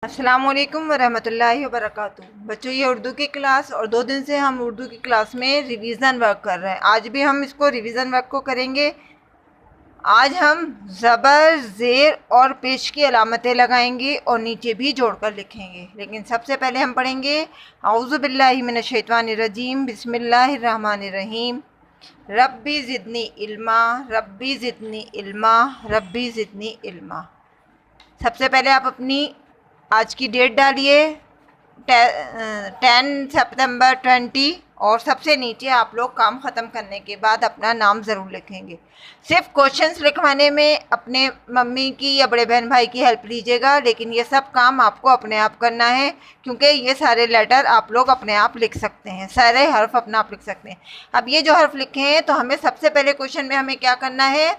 अस्सलामुअलैकुम वरहमतुल्लाहि वबरकातुहू। बच्चों, ये उर्दू की क्लास और 2 दिन से हम उर्दू की क्लास में रिवीजन वर्क कर रहे हैं। आज भी हम इसको रिवीजन वर्क को करेंगे। आज हम ज़बर, ज़ेर और पेश की अलामतें लगाएंगे और नीचे भी जोड़कर लिखेंगे। लेकिन सबसे पहले हम पढ़ेंगे औज़ु बिल्लाहि मिनश शैतानिर रजीम, बिस्मिल्लाहिर रहमानिर रहीम। रब्बी ज़िदनी इल्मा, रब्बी ज़िदनी इल्मा, रब्बी ज़िदनी इल्मा। सबसे पहले आप अपनी आज की डेट डालिए 10 सितंबर 20 और सबसे नीचे आप लोग काम ख़त्म करने के बाद अपना नाम ज़रूर लिखेंगे। सिर्फ क्वेश्चंस लिखवाने में अपने मम्मी की या बड़े बहन भाई की हेल्प लीजिएगा, लेकिन ये सब काम आपको अपने आप करना है, क्योंकि ये सारे लेटर आप लोग अपने आप लिख सकते हैं, सारे हर्फ अपना आप लिख सकते हैं। अब ये जो हर्फ लिखे हैं तो हमें सबसे पहले क्वेश्चन में हमें क्या करना है,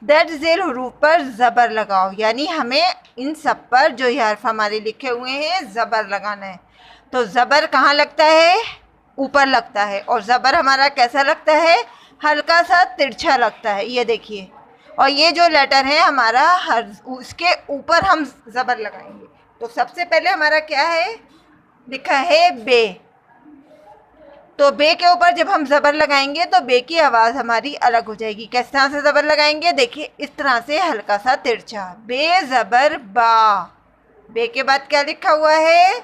दर्ज झेल हरूफ पर ज़बर लगाओ, यानी हमें इन सब पर जो ये हर्फ हमारे लिखे हुए हैं ज़बर लगाना है। तो ज़बर कहाँ लगता है, ऊपर लगता है, और ज़बर हमारा कैसा लगता है, हल्का सा तिरछा लगता है, ये देखिए। और ये जो लेटर है हमारा हर उसके ऊपर हम ज़बर लगाएंगे। तो सबसे पहले हमारा क्या है, लिखा है बे। तो बे के ऊपर जब हम ज़बर लगाएंगे तो बे की आवाज़ हमारी अलग हो जाएगी। किस तरह से ज़बर लगाएंगे, देखिए इस तरह से हल्का सा तिरछा, बे ज़बर बा। बे के बाद क्या लिखा हुआ है,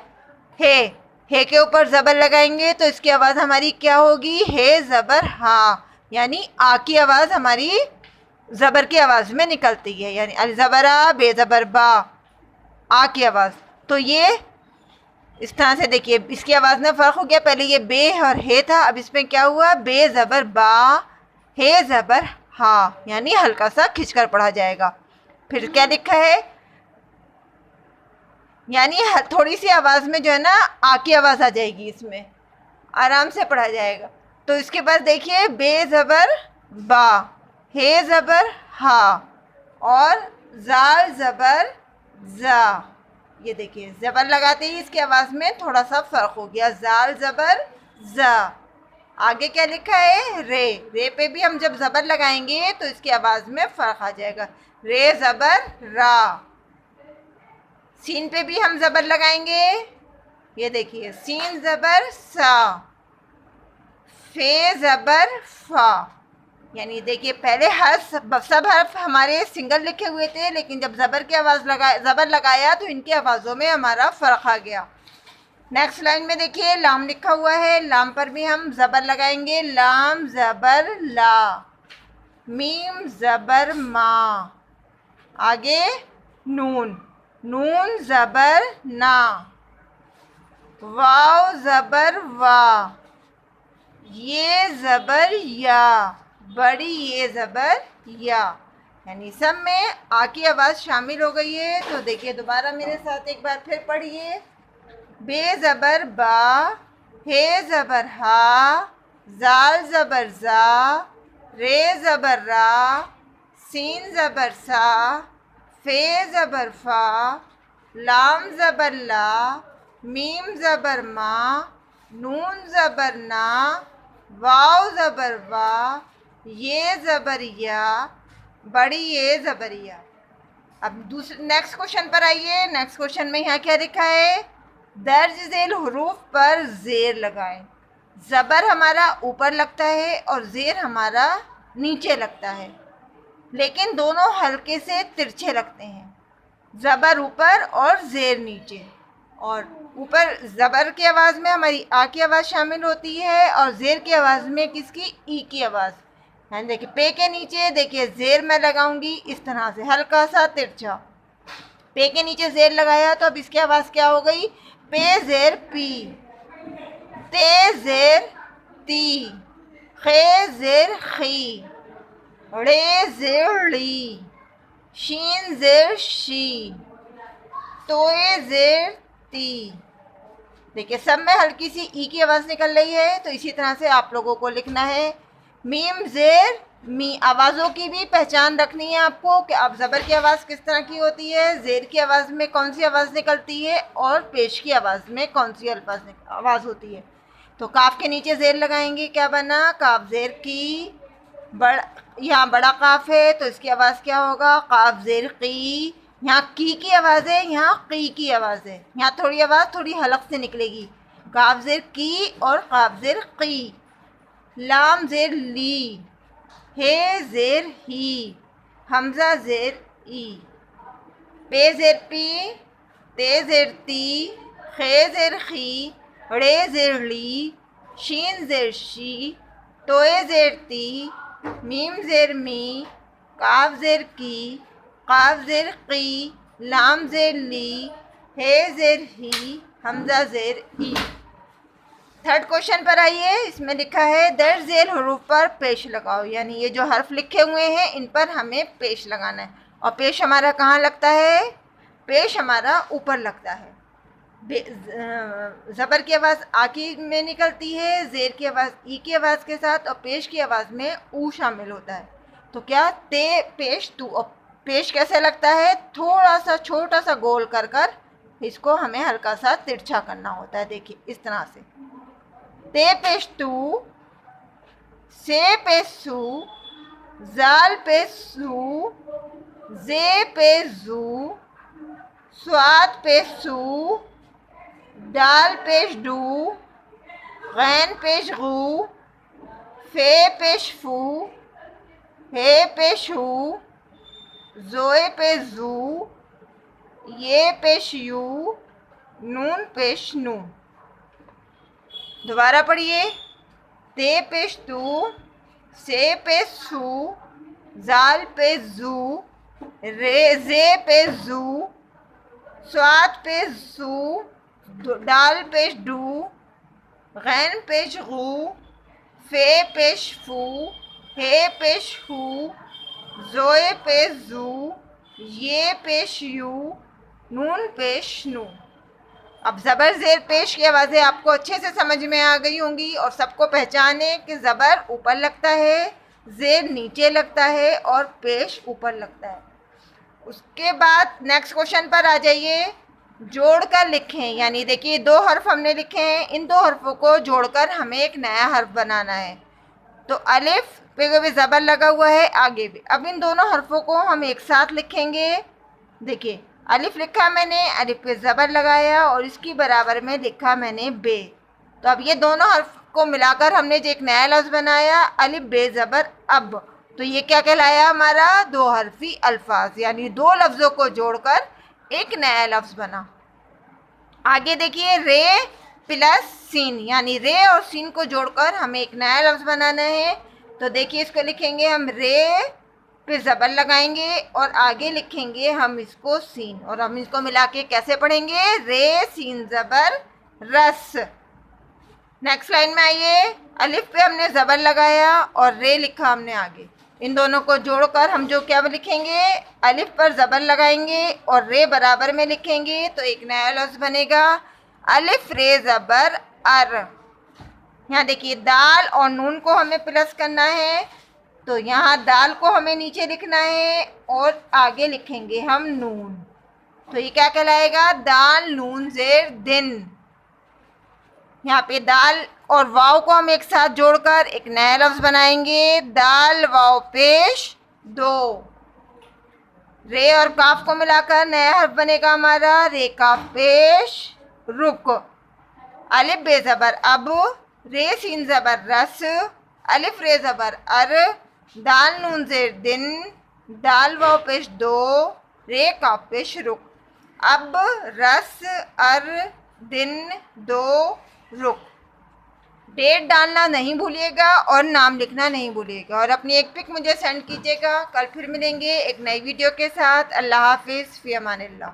हे के ऊपर ज़बर लगाएंगे तो इसकी आवाज़ हमारी क्या होगी, हे ज़बर हा, यानी आ की आवाज़ हमारी ज़बर की आवाज़ में निकलती है, यानी अल ज़बर आ, बे ज़बर बा, आ की आवाज़। तो ये इस तरह से देखिए इसकी आवाज़ में फ़र्क हो गया। पहले ये बे और हे था, अब इसमें क्या हुआ, बे ज़बर बा, हे ज़बर हा, यानी हल्का सा खिंचकर पढ़ा जाएगा। फिर क्या लिखा है, यानी थोड़ी सी आवाज़ में जो है ना आ की आवाज़ आ जाएगी, इसमें आराम से पढ़ा जाएगा। तो इसके बाद देखिए बे ज़बर बा, हे ज़बर हा और ज़ाल ज़बर ज़ा। ये देखिए ज़बर लगाते ही इसकी आवाज़ में थोड़ा सा फ़र्क हो गया, ज़ाल ज़बर ज़ा। आगे क्या लिखा है, रे पे भी हम जब ज़बर लगाएंगे तो इसकी आवाज़ में फ़र्क आ जाएगा, रे ज़बर रा। सीन पे भी हम ज़बर लगाएंगे, ये देखिए सीन ज़बर सा, फे ज़बर फा। यानी देखिए पहले सब हर्फ हमारे सिंगल लिखे हुए थे, लेकिन जब ज़बर की आवाज़ ज़बर लगाया तो इनकी आवाज़ों में हमारा फ़र्क आ गया। नेक्स्ट लाइन में देखिए लाम लिखा हुआ है, लाम पर भी हम ज़बर लगाएंगे, लाम ज़बर ला, मीम ज़बर मा। आगे नून, नून ज़बर ना, वाव ज़बर वा, ये ज़बर या, बड़ी ये ज़बर या, यानी सब में आ की आवाज़ शामिल हो गई है। तो देखिए दोबारा मेरे साथ एक बार फिर पढ़िए, बे ज़बर बा, हे ज़बर हा, ज़ाल ज़बर ज़ा, रे ज़बर रा, सीन ज़बर सा, फे ज़बर फा, लाम ज़बर ला, मीम ज़बर मा, नून ज़बर ना, वाव ज़बर वा, ये ज़बर या, बड़ी ये ज़बर या। अब दूसरे नेक्स्ट क्वेश्चन पर आइए। नेक्स्ट क्वेश्चन में यहाँ क्या लिखा है, दर्ज झेल हरूफ पर ज़ेर लगाएं। ज़बर हमारा ऊपर लगता है और ज़ेर हमारा नीचे लगता है, लेकिन दोनों हल्के से तिरछे लगते हैं, ज़बर ऊपर और ज़ेर नीचे। और ऊपर ज़बर की आवाज़ में हमारी आ की आवाज़ शामिल होती है और ज़ेर की आवाज़ में किसकी, ई की आवाज़। है देखिए पे के नीचे देखिए ज़ेर मैं लगाऊंगी इस तरह से हल्का सा तिरछा, पे के नीचे ज़ेर लगाया तो अब इसकी आवाज़ क्या हो गई, पे ज़ेर पी, ते ज़ेर ती, खे ज़ेर खी, रे ज़ेर ली, शीन ज़ेर शी, तोए ज़ेर ती। देखिए सब में हल्की सी ई की आवाज़ निकल रही है, तो इसी तरह से आप लोगों को लिखना है। मीम ज़ेर मी, आवाज़ों की भी पहचान रखनी है आपको कि अब ज़बर की आवाज़ किस तरह की होती है, ज़ेर की आवाज़ में कौन सी आवाज़ निकलती है और पेश की आवाज़ में कौन सी आवाज़ होती है। तो काफ के नीचे ज़ेर लगाएंगे, क्या बना, काफ ज़ेर की, यहाँ बड़ा काफ है तो इसकी आवाज़ क्या होगा, काफ ज़ेर की, यहाँ की आवाज़ है, यहाँ की आवाज़ है। यहाँ थोड़ी आवाज़ थोड़ी हलक से निकलेगी। काफ ज़ेर की और काफ ज़ेर की। लाम ज़ेर ली, हे ज़ेर ही, हमज़ा ज़ेर ई। पे ज़ेर पी, ते ज़ेर ती, खे ज़ेर खी, रे ज़ेर ली, शीन ज़ेर शी, तोए ज़ेर ती, मीम ज़ेर मी, काफ ज़ेर की, काफ ज़ेर की, लाम ज़ेर ली, हे ज़ेर ही, हमज़ा ज़ेर ई। थर्ड क्वेश्चन पर आइए। इसमें लिखा है दर्ज झेल हरूफ पर पेश लगाओ, यानी ये जो हर्फ लिखे हुए हैं इन पर हमें पेश लगाना है। और पेश हमारा कहाँ लगता है? पेश हमारा ऊपर लगता है। ज़बर की आवाज़ आ की में निकलती है, ज़ेर की आवाज़ ई की आवाज़ के साथ, और पेश की आवाज़ में ऊ शामिल होता है। तो क्या ते पेश तू। और पेश कैसे लगता है? थोड़ा सा छोटा सा गोल कर कर इसको हमें हल्का सा तिरछा करना होता है। देखिए इस तरह से। ते पेश तू, से पे सू, जाल पे सू, जे पे जू, स्वाद पे सू, दाल पेश डू, गैन पेश गू, फे पेश फू, हे पेश हू, जोए पे जू, ये पेश यू, नून पेश नू। दोबारा पढ़िए। ते पेश तू, से पे सू, जाल पे जू, रे जे पे जू, स्वाद पे जू, दाल पेश डू, गैन पेश गू, फे पेश फू, हे पेश हू, जोए पे जू, ये पेश यू, नून पेश नू। अब ज़बर ज़ेर पेश की आवाज़ें आपको अच्छे से समझ में आ गई होंगी और सबको पहचाने कि ज़बर ऊपर लगता है, ज़ेर नीचे लगता है और पेश ऊपर लगता है। उसके बाद नेक्स्ट क्वेश्चन पर आ जाइए। जोड़कर लिखें, यानी देखिए दो हर्फ हमने लिखे हैं, इन दो हर्फों को जोड़कर हमें एक नया हर्फ बनाना है। तो अलिफ पे भी ज़बर लगा हुआ है, आगे भी। अब इन दोनों हर्फों को हम एक साथ लिखेंगे। देखिए अलिफ लिखा मैंने, अलिफ पे ज़बर लगाया और इसकी बराबर में लिखा मैंने बे। तो अब ये दोनों हर्फ को मिलाकर हमने जो एक नया लफ्ज़ बनाया, अलिफ बे ज़बर अब। तो ये क्या कहलाया हमारा? दो हर्फी अल्फाज, यानी दो लफ्ज़ों को जोड़कर एक नया लफ्ज़ बना। आगे देखिए रे प्लस सीन, यानी रे और सीन को जोड़कर हमें एक नया लफ्ज़ बनाना है। तो देखिए इसको लिखेंगे हम रे पे ज़बर लगाएंगे और आगे लिखेंगे हम इसको सीन, और हम इसको मिला के कैसे पढ़ेंगे? रे सीन ज़बर रस। नेक्स्ट लाइन में आइए। अलिफ पे हमने ज़बर लगाया और रे लिखा हमने आगे। इन दोनों को जोड़कर हम जो क्या लिखेंगे? अलिफ पर ज़बर लगाएंगे और रे बराबर में लिखेंगे तो एक नया लफ्ज़ बनेगा अलिफ रे ज़बर अर। यहाँ देखिए दाल और नून को हमें प्लस करना है, तो यहाँ दाल को हमें नीचे लिखना है और आगे लिखेंगे हम नून। तो ये क्या कहलाएगा? दाल नून ज़ेर दिन। यहाँ पे दाल और वाव को हम एक साथ जोड़कर एक नया लफ्ज़ बनाएंगे, दाल वाव पेश दो। रे और काफ को मिलाकर नया हर्फ बनेगा हमारा रे काफ पेश रुक। अलिफ बे ज़बर अब, रे सीन ज़बर रस, अलिफ रे ज़बर अर, दाल नून ज़ेर दिन, दाल वाव पेश दो, रे काफ पेश रुक। अब रस अर दिन दो रुक। डेट डालना नहीं भूलिएगा और नाम लिखना नहीं भूलिएगा, और अपनी एक पिक मुझे सेंड कीजिएगा। कल फिर मिलेंगे एक नई वीडियो के साथ। अल्लाह हाफिज़, फ़ी अमानिल्लाह।